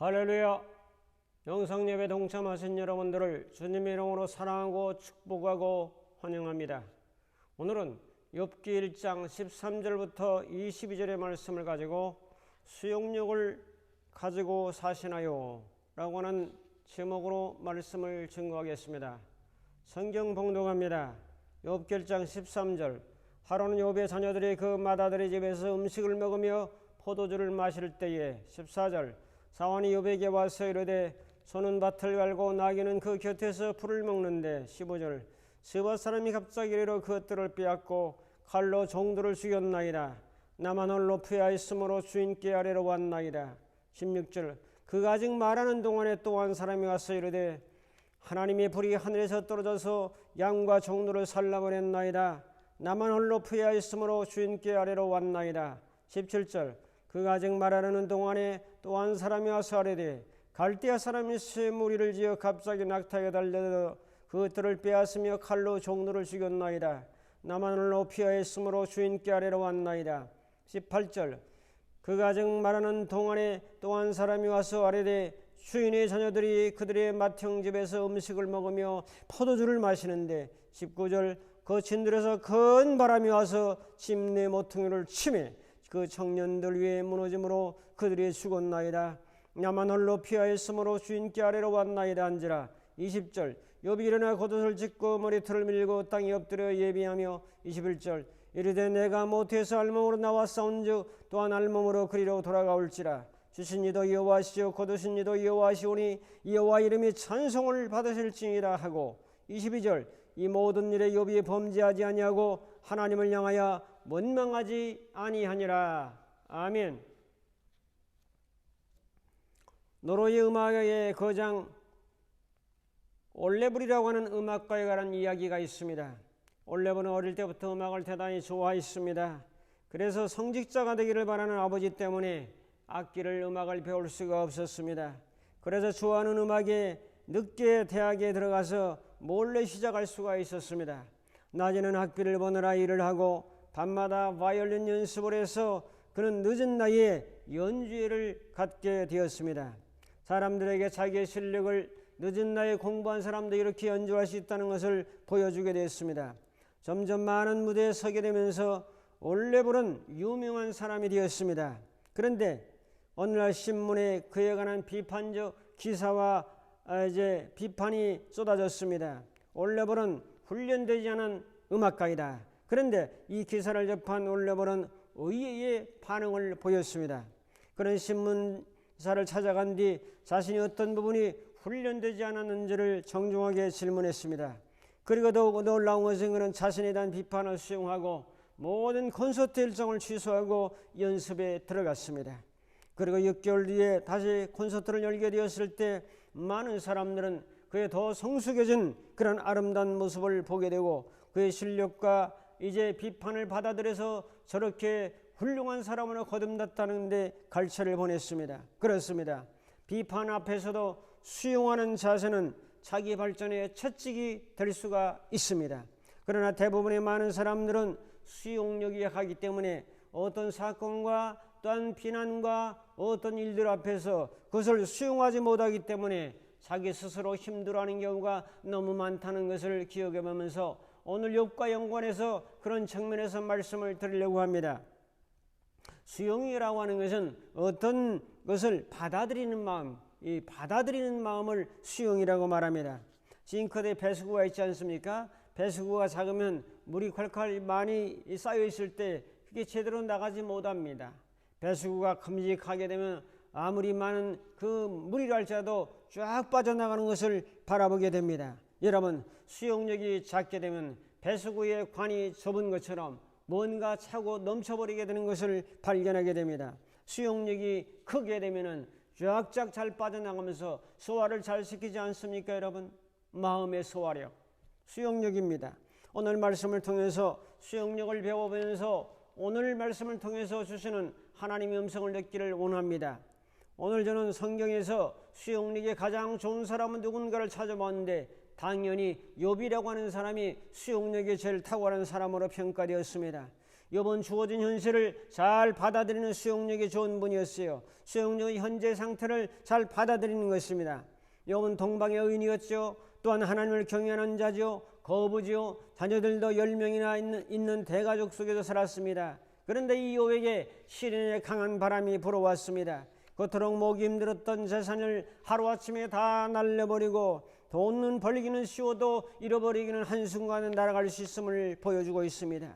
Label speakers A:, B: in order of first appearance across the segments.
A: 할렐루야! 영상예배 동참하신 여러분들을 주님의 이름으로 사랑하고 축복하고 환영합니다. 오늘은 욥기 1장 13절부터 22절의 말씀을 가지고 수용력을 가지고 사시나요? 라고 하는 제목으로 말씀을 증거하겠습니다. 성경 봉독합니다. 욥기 1장 13절. 하루는 욥의 자녀들이 그 맏아들의 집에서 음식을 먹으며 포도주를 마실 때에 14절. 사환이 욥에게 와서 이르되 소는 밭을 갈고 나귀는 그 곁에서 풀을 먹는데 15절. 스바 사람이 갑자기 이르러 그것들을 빼앗고 칼로 종들을 죽였나이다. 나만 홀로 피하였으므로 주인께 아래로 왔나이다. 16절. 그가 아직 말하는 동안에 또 한 사람이 와서 이르되 하나님의 불이 하늘에서 떨어져서 양과 종들을 살라버렸나이다. 나만 홀로 피하였으므로 주인께 아래로 왔나이다. 17절. 그가 아직 말하는 동안에 또 한 사람이 와서 아뢰되 갈대아 사람이 새 무리를 지어 갑자기 낙타에 달려 그것들을 빼앗으며 칼로 종들을 죽였나이다. 나만 홀로 피하였으므로 주인께 아래로 왔나이다. 18절. 그가 아직 말하는 동안에 또 한 사람이 와서 아뢰되 주인의 자녀들이 그들의 맏형집에서 음식을 먹으며 포도주를 마시는데 19절. 그 진들에서 큰 바람이 와서 집내 모퉁이를 치매 그 청년들 위에 무너짐으로 그들이 죽었나이다. 나만 홀로 피하였으므로 주인께 아래로 왔나이다 한지라. 20절. 욥이 일어나 겉옷을 찢고 머리털을 밀고 땅에 엎드려 예비하며 21절. 이르되 내가 모태에서 알몸으로 나와 싸운즉 또한 알몸으로 그리로 돌아가올지라. 주신 이도 여호와시요 거두신 이도 여호와시오니 여호와 이름이 찬송을 받으실지니라 하고 22절. 이 모든 일에 욥이 범죄하지 아니하고 하나님을 향하여 원망하지 아니하니라. 아멘. 노르웨이 음악의 거장 올레블이라고 하는 음악가에 관한 이야기가 있습니다. 올레블은 어릴 때부터 음악을 대단히 좋아했습니다. 그래서 성직자가 되기를 바라는 아버지 때문에 음악을 배울 수가 없었습니다. 그래서 좋아하는 음악에 늦게 대학에 들어가서 몰래 시작할 수가 있었습니다. 낮에는 학비를 버느라 일을 하고 밤마다 바이올린 연습을 해서 그는 늦은 나이에 연주회를 갖게 되었습니다. 사람들에게 자기의 실력을 늦은 나이에 공부한 사람도 이렇게 연주할 수 있다는 것을 보여주게 되었습니다. 점점 많은 무대에 서게 되면서 올레블은 유명한 사람이 되었습니다. 그런데 어느 날 신문에 그에 관한 비판적 기사와 비판이 쏟아졌습니다. 올레블은 훈련되지 않은 음악가이다. 그런데 이 기사를 접한 올레블은 의외의 반응을 보였습니다. 그런 신문사를 찾아간 뒤 자신이 어떤 부분이 훈련되지 않았는지를 정중하게 질문했습니다. 그리고 더욱 놀라운 것은 그는 자신에 대한 비판을 수용하고 모든 콘서트 일정을 취소하고 연습에 들어갔습니다. 그리고 6개월 뒤에 다시 콘서트를 열게 되었을 때 많은 사람들은 그의 더 성숙해진 그런 아름다운 모습을 보게 되고 그의 실력과 이제 비판을 받아들여서 저렇게 훌륭한 사람으로 거듭났다는 데 갈채를 보냈습니다. 그렇습니다. 비판 앞에서도 수용하는 자세는 자기 발전의 채찍이 될 수가 있습니다. 그러나 대부분의 많은 사람들은 수용력이 약하기 때문에 어떤 사건과 또한 비난과 어떤 일들 앞에서 그것을 수용하지 못하기 때문에 자기 스스로 힘들어하는 경우가 너무 많다는 것을 기억해 보면서 오늘 욥과 연관해서 그런 측면에서 말씀을 드리려고 합니다. 수용이라고 하는 것은 어떤 것을 받아들이는 마음, 이 받아들이는 마음을 수용이라고 말합니다. 싱크대에 배수구가 있지 않습니까? 배수구가 작으면 물이 콸콸 많이 쌓여 있을 때 그게 제대로 나가지 못합니다. 배수구가 큼직하게 되면 아무리 많은 그 물이라 할지라도 쫙 빠져나가는 것을 바라보게 됩니다. 여러분, 수용력이 작게 되면 배수구의 관이 좁은 것처럼 뭔가 차고 넘쳐버리게 되는 것을 발견하게 됩니다. 수용력이 크게 되면 쫙쫙 잘 빠져나가면서 소화를 잘 시키지 않습니까, 여러분? 마음의 소화력, 수용력입니다. 오늘 말씀을 통해서 수용력을 배워보면서 오늘 말씀을 통해서 주시는 하나님의 음성을 듣기를 원합니다. 오늘 저는 성경에서 수용력이 가장 좋은 사람은 누군가를 찾아봤는데 당연히 욥이라고 하는 사람이 수용력이 제일 탁월한 사람으로 평가되었습니다. 욥은 주어진 현실을 잘 받아들이는 수용력이 좋은 분이었어요. 수용력의 현재 상태를 잘 받아들이는 것입니다. 욥은 동방의 의인이었죠. 또한 하나님을 경외하는 자죠. 거부지요. 자녀들도 10명이나 있는 대가족 속에서 살았습니다. 그런데 이 욥에게 시련의 강한 바람이 불어왔습니다. 그토록 모기 힘들었던 재산을 하루아침에 다 날려버리고 돈은 벌기는 쉬워도 잃어버리기는 한순간에 날아갈 수 있음을 보여주고 있습니다.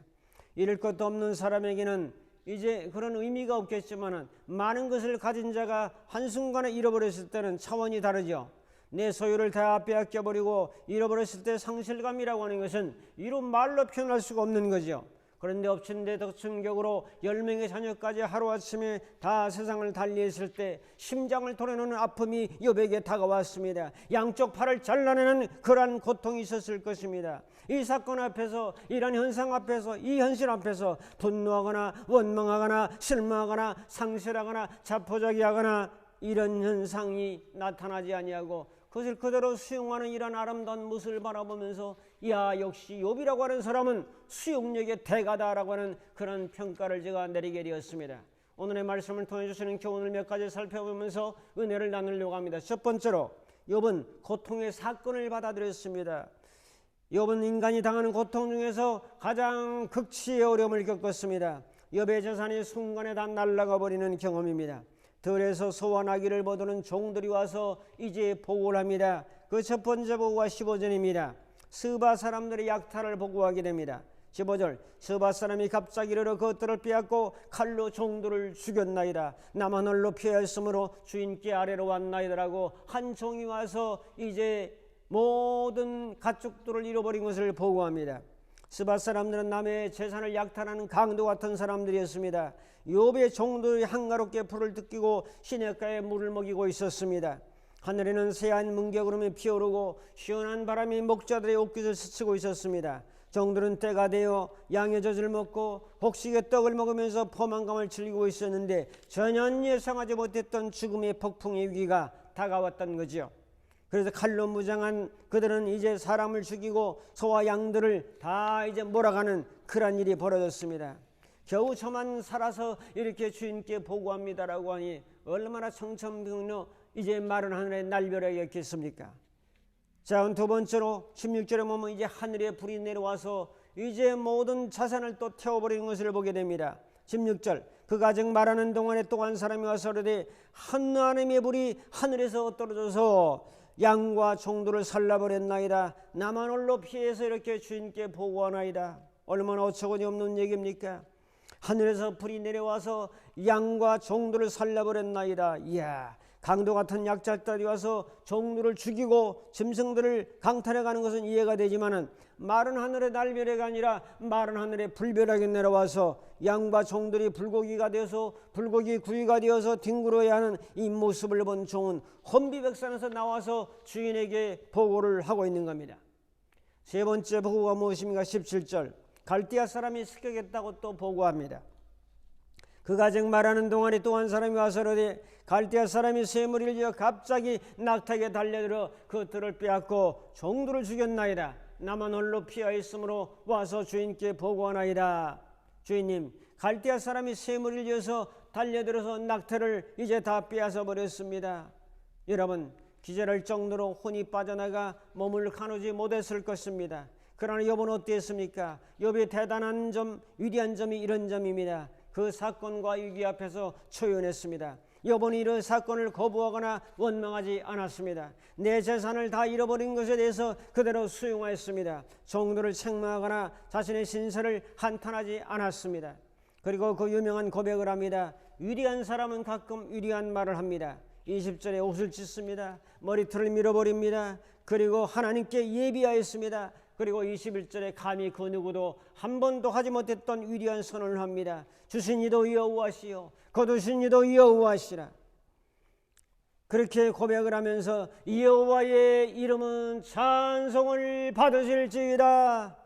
A: 잃을 것도 없는 사람에게는 이제 그런 의미가 없겠지만 많은 것을 가진 자가 한순간에 잃어버렸을 때는 차원이 다르죠. 내 소유를 다 빼앗겨버리고 잃어버렸을 때 상실감이라고 하는 것은 이루 말로 표현할 수가 없는 거죠. 그런데 엎친 데 덮친 격으로 10명의 자녀까지 하루아침에 다 세상을 달리했을 때 심장을 도려놓는 아픔이 욥에게 다가왔습니다. 양쪽 팔을 잘라내는 그러한 고통이 있었을 것입니다. 이 사건 앞에서, 이런 현상 앞에서, 이 현실 앞에서 분노하거나 원망하거나 실망하거나 상실하거나 자포자기하거나 이런 현상이 나타나지 아니하고 그것을 그대로 수용하는 이런 아름다운 모습을 바라보면서 야, 역시 욥이라고 하는 사람은 수용력의 대가다라고 하는 그런 평가를 제가 내리게 되었습니다. 오늘의 말씀을 통해 주시는 교훈을 몇 가지 살펴보면서 은혜를 나누려고 합니다. 첫 번째로 욥은 고통의 사건을 받아들였습니다. 욥은 인간이 당하는 고통 중에서 가장 극치의 어려움을 겪었습니다. 욥의 재산이 순간에 다 날아가 버리는 경험입니다. 들에서 소와 나귀를 거두는 종들이 와서 이제 보고를 합니다. 그 첫 번째 보고가 15절입니다. 스바 사람들의 약탈을 보고하게 됩니다. 15절, 스바 사람이 갑자기 이르러 그것들을 빼앗고 칼로 종들을 죽였나이다. 나만 홀로 피하였으므로 주인께 아래로 왔나이다라고 한 종이 와서 이제 모든 가축들을 잃어버린 것을 보고합니다. 스바 사람들은 남의 재산을 약탈하는 강도 같은 사람들이었습니다. 욥의 종들이 한가롭게 풀을 뜯기고 시냇가에 물을 먹이고 있었습니다. 하늘에는 새하얀 문개구름이 피어오르고 시원한 바람이 목자들의 옷깃을 스치고 있었습니다. 종들은 때가 되어 양의 젖을 먹고 곡식의 떡을 먹으면서 포만감을 즐기고 있었는데 전혀 예상하지 못했던 죽음의 폭풍의 위기가 다가왔던 거죠. 그래서 칼로 무장한 그들은 이제 사람을 죽이고 소와 양들을 다 이제 몰아가는 그런 일이 벌어졌습니다. 겨우 저만 살아서 이렇게 주인께 보고합니다라고 하니 얼마나 청천벽력 이제 마른 하늘에 날벼락이었겠습니까? 자, 두 번째로 16절에 보면 이제 하늘에 불이 내려와서 이제 모든 자산을 또 태워버리는 것을 보게 됩니다. 16절, 그가 아직 말하는 동안에 또 한 사람이 와서 이르되 하나님의 불이 하늘에서 떨어져서 양과 종들을 살라버렸나이다. 나만 홀로 피해서 이렇게 주인께 보고하나이다. 얼마나 어처구니 없는 얘기입니까? 하늘에서 불이 내려와서 양과 종들을 살라버렸나이다. 이야, 강도 같은 약자들이 와서 종들을 죽이고 짐승들을 강탈해가는 것은 이해가 되지만은 마른 하늘의 날벼락이 아니라 마른 하늘의 불벼락이 내려와서 양과 종들이 불고기가 되어서 불고기 구이가 되어서 뒹굴어야 하는 이 모습을 본 종은 혼비백산에서 나와서 주인에게 보고를 하고 있는 겁니다. 세 번째 보고가 무엇입니까? 17절, 갈대아 사람이 습격했다고 또 보고합니다. 그가 아직 말하는 동안에 또 한 사람이 와서 이르되 갈대아 사람이 쇠무리를 지어 갑자기 낙타에게 달려들어 그것들을 빼앗고 종들을 죽였나이다. 나만 홀로 피하였으므로 와서 주인께 보고하나이다. 주인님, 갈대아 사람이 쇠무리를 지어서 달려들어서 낙타를 이제 다 빼앗아 버렸습니다. 여러분, 기절할 정도로 혼이 빠져나가 몸을 가누지 못했을 것입니다. 그러나 욥은 어땠습니까? 욥의 대단한 점, 위대한 점이 이런 점입니다. 그 사건과 위기 앞에서 초연했습니다. 욥은 이런 사건을 거부하거나 원망하지 않았습니다. 내 재산을 다 잃어버린 것에 대해서 그대로 수용하였습니다. 종들을 책망하거나 자신의 신세를 한탄하지 않았습니다. 그리고 그 유명한 고백을 합니다. 위대한 사람은 가끔 위대한 말을 합니다. 20절에 옷을 찢습니다. 머리털을 밀어버립니다. 그리고 하나님께 예비하였습니다. 그리고 21절에 감히 그 누구도 한 번도 하지 못했던 위대한 선언을 합니다. 주신 이도 여호와시요 거두신 이도 여호와시라. 그렇게 고백을 하면서 여호와의 이름은 찬송을 받으실지이다.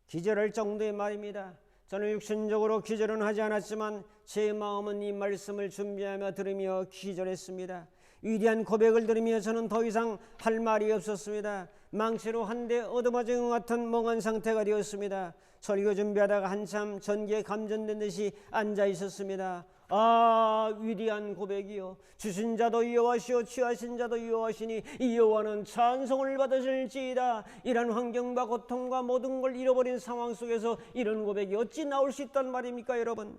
A: 기절할 정도의 말입니다. 저는 육신적으로 기절은 하지 않았지만 제 마음은 이 말씀을 준비하며 들으며 기절했습니다. 위대한 고백을 들으며 저는 더 이상 할 말이 없었습니다. 망치로 한 대 얻어맞은 것 같은 멍한 상태가 되었습니다. 설교 준비하다가 한참 전기에 감전된 듯이 앉아 있었습니다. 아, 위대한 고백이요. 주신 자도 여호와시오 취하신 자도 여호와시니 이 여호와는 찬송을 받으실지이다. 이런 환경과 고통과 모든 걸 잃어버린 상황 속에서 이런 고백이 어찌 나올 수 있단 말입니까, 여러분?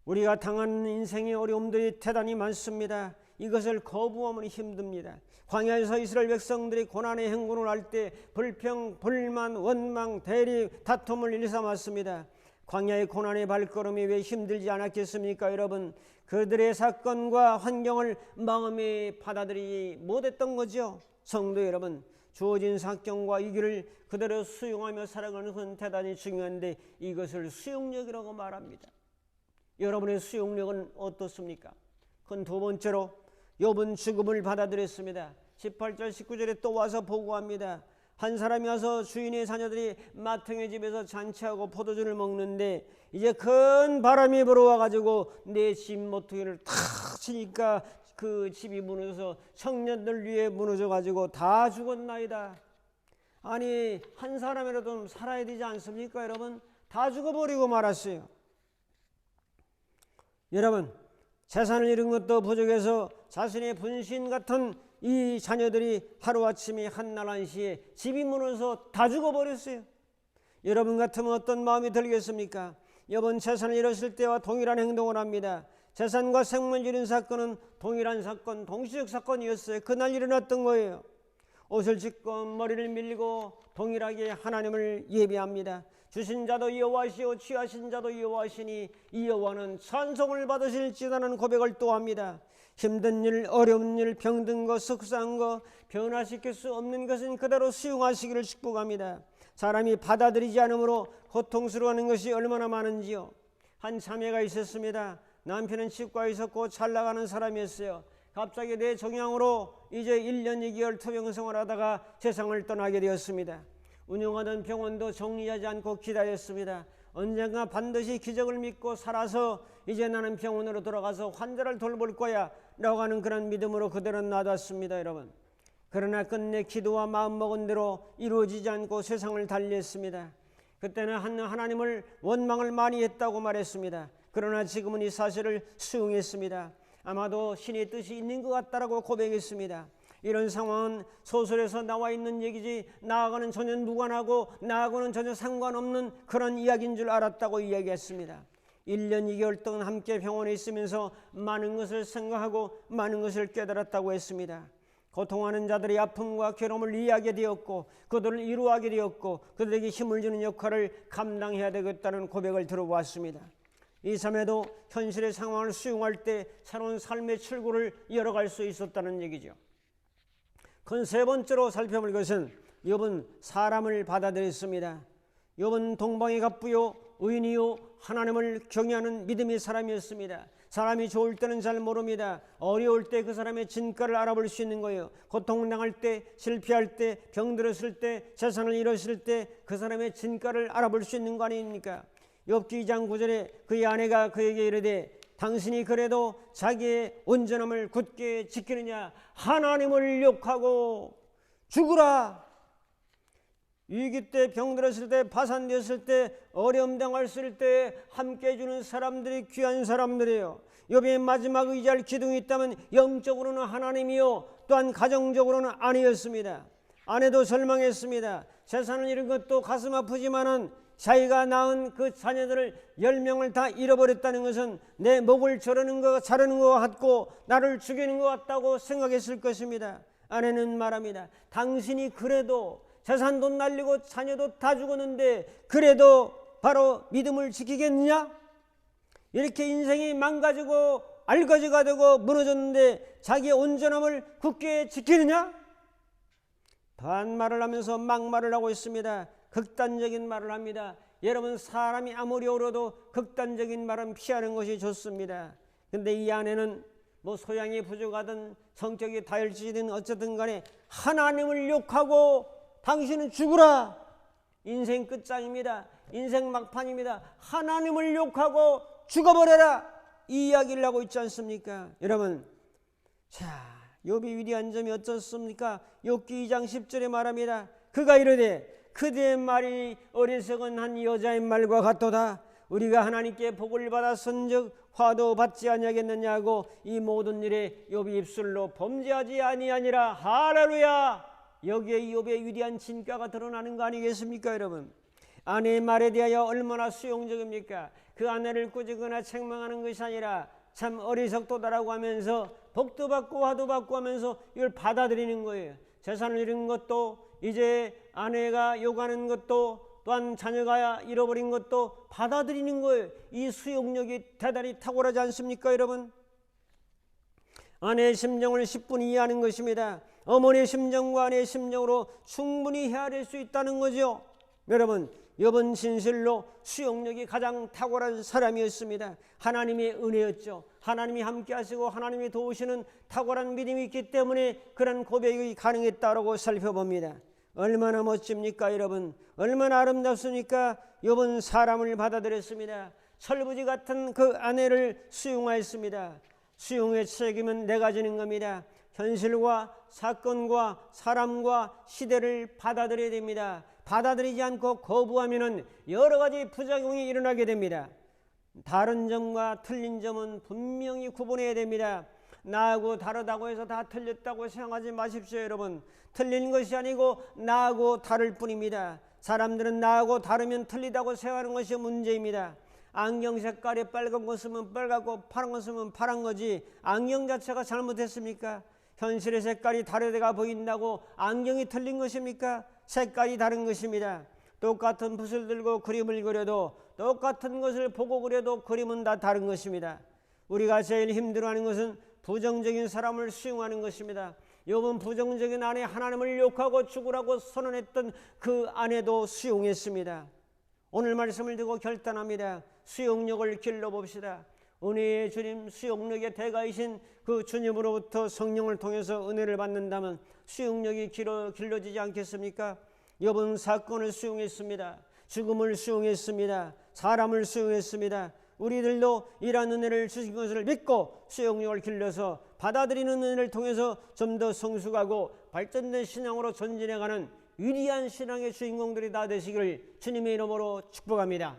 A: 우리가 당하는 인생의 어려움들이 대단히 많습니다. 이것을 거부하면 힘듭니다. 광야에서 이스라엘 백성들이 고난의 행군을 할 때 불평, 불만, 원망, 대립, 다툼을 일삼았습니다. 광야의 고난의 발걸음이 왜 힘들지 않았겠습니까, 여러분? 그들의 사건과 환경을 마음에 받아들이지 못했던 거죠. 성도 여러분, 주어진 사건과 이 길을 그대로 수용하며 살아가는 것은 대단히 중요한데 이것을 수용력이라고 말합니다. 여러분의 수용력은 어떻습니까? 그건 두 번째로 욥은 죽음을 받아들였습니다. 18절 19절에 또 와서 보고합니다. 한 사람이 와서 주인의 자녀들이 마탱의 집에서 잔치하고 포도주를 먹는데 이제 큰 바람이 불어와가지고 내 집 모퉁이를 탁 치니까 그 집이 무너져서 청년들 위에 무너져가지고 다 죽었나이다. 아니, 한 사람이라도 살아야 되지 않습니까, 여러분? 다 죽어버리고 말았어요. 여러분, 재산을 잃은 것도 부족해서 자신의 분신 같은 이 자녀들이 하루아침에 한날 한시에 집이 무너져서 다 죽어버렸어요. 여러분 같으면 어떤 마음이 들겠습니까? 여러분, 재산을 잃었을 때와 동일한 행동을 합니다. 재산과 생명을 잃은 사건은 동일한 사건, 동시적 사건이었어요. 그날 일어났던 거예요. 옷을 찢고 머리를 밀고 동일하게 하나님을 예배합니다. 주신 자도 여호와시오 취하신 자도 여호와시니 이 여호와는 찬송을 받으실지라는 고백을 또 합니다. 힘든 일, 어려운 일, 병든 것, 속상한 것, 변화시킬 수 없는 것은 그대로 수용하시기를 축복합니다. 사람이 받아들이지 않으므로 고통스러워하는 것이 얼마나 많은지요. 한 자매가 있었습니다. 남편은 치과에 있었고 잘 나가는 사람이었어요. 갑자기 뇌 종양으로 이제 1년 2개월 투병 생활하다가 세상을 떠나게 되었습니다. 운영하던 병원도 정리하지 않고 기다렸습니다. 언젠가 반드시 기적을 믿고 살아서 이제 나는 병원으로 돌아가서 환자를 돌볼 거야 라고 하는 그런 믿음으로 그대로 놔뒀습니다, 여러분. 그러나 끝내 기도와 마음먹은 대로 이루어지지 않고 세상을 달리했습니다. 그때는 하나님을 원망을 많이 했다고 말했습니다. 그러나 지금은 이 사실을 수용했습니다. 아마도 신의 뜻이 있는 것 같다라고 고백했습니다. 이런 상황은 소설에서 나와 있는 얘기지 나하고는 전혀 무관하고 나하고는 전혀 상관없는 그런 이야기인 줄 알았다고 이야기했습니다. 1년 2개월 동안 함께 병원에 있으면서 많은 것을 생각하고 많은 것을 깨달았다고 했습니다. 고통하는 자들의 아픔과 괴로움을 이해하게 되었고 그들을 이루하게 되었고 그들에게 힘을 주는 역할을 감당해야 되겠다는 고백을 들어보았습니다. 이 자매도 현실의 상황을 수용할 때 새로운 삶의 출구를 열어갈 수 있었다는 얘기죠. 그 세 번째로 살펴볼 것은 욥은 사람을 받아들였습니다. 욥은 동방의 갑부요 의인이요 하나님을 경외하는 믿음의 사람이었습니다. 사람이 좋을 때는 잘 모릅니다. 어려울 때 그 사람의 진가를 알아볼 수 있는 거예요. 고통당할 때, 실패할 때, 병들었을 때, 재산을 잃었을 때 그 사람의 진가를 알아볼 수 있는 거 아닙니까? 욥기 2장 9절에 그의 아내가 그에게 이르되 당신이 그래도 자기의 온전함을 굳게 지키느냐 하나님을 욕하고 죽으라. 위기 때, 병들었을 때, 파산되었을 때, 어려움 당했을 때 함께 해주는 사람들이 귀한 사람들이에요. 욥의 마지막 의지할 기둥이 있다면 영적으로는 하나님이요 또한 가정적으로는 아내였습니다. 아내도 절망했습니다. 재산을 잃은 것도 가슴 아프지만은 자기가 낳은 그 자녀들을 10명을 다 잃어버렸다는 것은 내 목을 자르는 것 같고 나를 죽이는 것 같다고 생각했을 것입니다. 아내는 말합니다. 당신이 그래도 재산도 날리고 자녀도 다 죽었는데 그래도 바로 믿음을 지키겠느냐? 이렇게 인생이 망가지고 알거지가 되고 무너졌는데 자기의 온전함을 굳게 지키느냐? 반말을 하면서 막말을 하고 있습니다. 극단적인 말을 합니다. 여러분, 사람이 아무리 어려도 극단적인 말은 피하는 것이 좋습니다. 근데 이 아내는 뭐 소양이 부족하든 성격이 다혈질이든 어쨌든 간에 하나님을 욕하고 당신은 죽으라. 인생 끝장입니다. 인생 막판입니다. 하나님을 욕하고 죽어버려라. 이 이야기를 하고 있지 않습니까? 여러분, 자, 욥이 위대한 점이 어떻습니까? 욥기 2장 10절에 말합니다. 그가 이르되 그대의 말이 어리석은 한 여자의 말과 같도다. 우리가 하나님께 복을 받았은즉 화도 받지 아니하겠느냐고 이 모든 일에 욥이 입술로 범죄하지 아니하니라. 할렐루야. 여기에 욥의 위대한 진가가 드러나는 거 아니겠습니까 여러분? 아내의 말에 대하여 얼마나 수용적입니까? 그 아내를 꾸짖거나 책망하는 것이 아니라 참 어리석도다라고 하면서 복도 받고 화도 받고 하면서 이걸 받아들이는 거예요. 재산을 잃은 것도, 이제 아내가 요구하는 것도, 또한 자녀가 잃어버린 것도 받아들이는 거예요. 이 수용력이 대단히 탁월하지 않습니까 여러분? 아내의 심정을 10분 이해하는 것입니다. 어머니의 심정과 아내의 심정으로 충분히 헤아릴 수 있다는 거죠. 여러분, 욥은 진실로 수용력이 가장 탁월한 사람이었습니다. 하나님의 은혜였죠. 하나님이 함께 하시고 하나님이 도우시는 탁월한 믿음이 있기 때문에 그런 고백이 가능했다고 살펴봅니다. 얼마나 멋집니까 여러분? 얼마나 아름답습니까? 욥은 사람을 받아들였습니다. 철부지 같은 그 아내를 수용하였습니다. 수용의 책임은 내가 지는 겁니다. 현실과 사건과 사람과 시대를 받아들여야 됩니다. 받아들이지 않고 거부하면 여러 가지 부작용이 일어나게 됩니다. 다른 점과 틀린 점은 분명히 구분해야 됩니다. 나하고 다르다고 해서 다 틀렸다고 생각하지 마십시오 여러분. 틀린 것이 아니고 나하고 다를 뿐입니다. 사람들은 나하고 다르면 틀리다고 생각하는 것이 문제입니다. 안경 색깔이 빨간 거 쓰면 빨갛고 파란 거 쓰면 파란 거지 안경 자체가 잘못했습니까? 현실의 색깔이 다르다가 보인다고 안경이 틀린 것입니까? 색깔이 다른 것입니다. 똑같은 붓을 들고 그림을 그려도 똑같은 것을 보고 그려도 그림은 다 다른 것입니다. 우리가 제일 힘들어하는 것은 부정적인 사람을 수용하는 것입니다. 욥은 부정적인 아내 하나님을 욕하고 죽으라고 선언했던 그 아내도 수용했습니다. 오늘 말씀을 듣고 결단합니다. 수용력을 길러봅시다. 은혜의 주님, 수용력의 대가이신 그 주님으로부터 성령을 통해서 은혜를 받는다면 수용력이 길러지지 않겠습니까? 욥은 사건을 수용했습니다. 죽음을 수용했습니다. 사람을 수용했습니다. 우리들도 이러한 은혜를 주신 것을 믿고 수용력을 길러서 받아들이는 은혜를 통해서 좀 더 성숙하고 발전된 신앙으로 전진해가는 위대한 신앙의 주인공들이 다 되시기를 주님의 이름으로 축복합니다.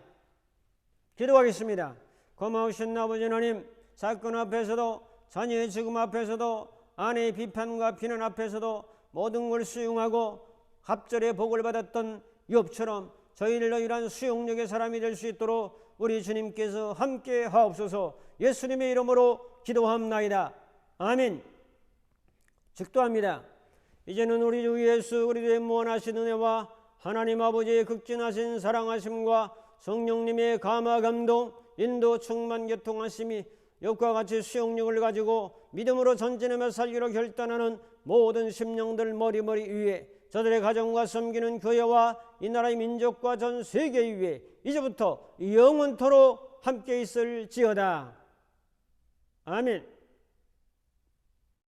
A: 기도하겠습니다. 고마우신 아버지 하나님, 사건 앞에서도 자녀의 죽음 앞에서도 아내의 비판과 비난 앞에서도 모든 걸 수용하고 갑절의 복을 받았던 욥처럼 저희들도 이러한 수용력의 사람이 될 수 있도록 우리 주님께서 함께 하옵소서. 예수님의 이름으로 기도합나이다. 아멘. 축도합니다. 이제는 우리 주 예수 그리스도의 무한하신 은혜와 하나님 아버지의 극진하신 사랑하심과 성령님의 감화 감동 인도 충만 교통하심이 욥과 같이 수용력을 가지고 믿음으로 전진하며 살기로 결단하는 모든 심령들 머리머리 위에 저들의 가정과 섬기는 교회와 이 나라의 민족과 전 세계 위에 이제부터 영원토록 함께 있을지어다. 아멘.